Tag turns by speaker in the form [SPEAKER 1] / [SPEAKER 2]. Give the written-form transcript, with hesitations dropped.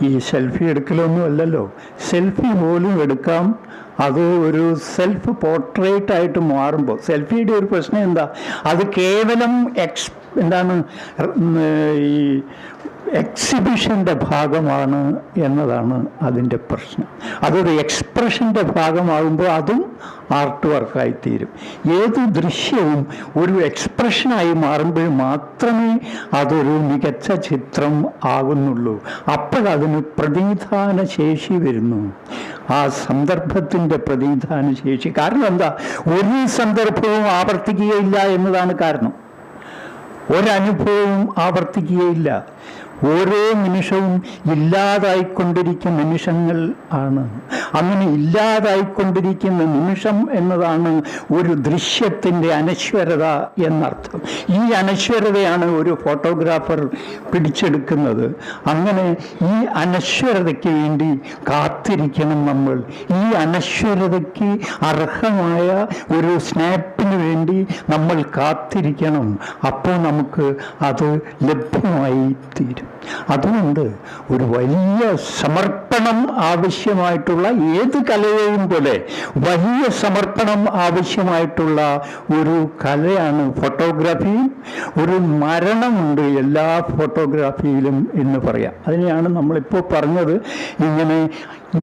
[SPEAKER 1] ഈ സെൽഫി എടുക്കലൊന്നും അല്ലല്ലോ, സെൽഫി പോലും എടുക്കാം. അത് ഒരു സെൽഫ് പോർട്രേറ്റ് ആയിട്ട് മാറുമ്പോൾ സെൽഫിയുടെ ഒരു പ്രശ്നം എന്താ, അത് കേവലം എന്താണ് ഈ എക്സിബിഷൻ്റെ ഭാഗമാണ് എന്നതാണ് അതിൻ്റെ പ്രശ്നം. അതൊരു എക്സ്പ്രഷൻ്റെ ഭാഗമാകുമ്പോൾ അതും ആർട്ട് വർക്കായിത്തീരും. ഏത് ദൃശ്യവും ഒരു എക്സ്പ്രഷനായി മാറുമ്പോൾ മാത്രമേ അതൊരു മികച്ച ചിത്രം ആകുന്നുള്ളൂ. അപ്പോഴതിന് പ്രതിനിധാന ശേഷി വരുന്നു, ആ സന്ദർഭത്തിൻ്റെ പ്രതിനിധാന ശേഷി. കാരണം എന്താ, ഒരു സന്ദർഭവും ആവർത്തിക്കുകയില്ല എന്നതാണ് കാരണം. ഒരനുഭവവും ആവർത്തിക്കുകയില്ല. ഓരോ നിമിഷവും ഇല്ലാതായിക്കൊണ്ടിരിക്കുന്ന നിമിഷങ്ങൾ ആണ്. അങ്ങനെ ഇല്ലാതായിക്കൊണ്ടിരിക്കുന്ന നിമിഷം എന്നതാണ് ഒരു ദൃശ്യത്തിൻ്റെ അനശ്വരത എന്നർത്ഥം. ഈ അനശ്വരതയാണ് ഒരു ഫോട്ടോഗ്രാഫർ പിടിച്ചെടുക്കുന്നത്. അങ്ങനെ ഈ അനശ്വരതയ്ക്ക് വേണ്ടി കാത്തിരിക്കണം നമ്മൾ. ഈ അനശ്വരതയ്ക്ക് അർഹമായ ഒരു സ്നാപ്പിന് വേണ്ടി നമ്മൾ കാത്തിരിക്കണം. അപ്പോൾ നമുക്ക് അത് ലഭ്യമായി തീരും. അതുകൊണ്ട് ഒരു വലിയ സമർപ്പണം ആവശ്യമായിട്ടുള്ള, ഏത് കലയെയും പോലെ വലിയ സമർപ്പണം ആവശ്യമായിട്ടുള്ള ഒരു കലയാണ് ഫോട്ടോഗ്രാഫി. ഒരു മരണമുണ്ട് എല്ലാ ഫോട്ടോഗ്രാഫിയിലും എന്ന് പറയാം. അതിനെയാണ് നമ്മളിപ്പോൾ പറഞ്ഞത്. ഇങ്ങനെ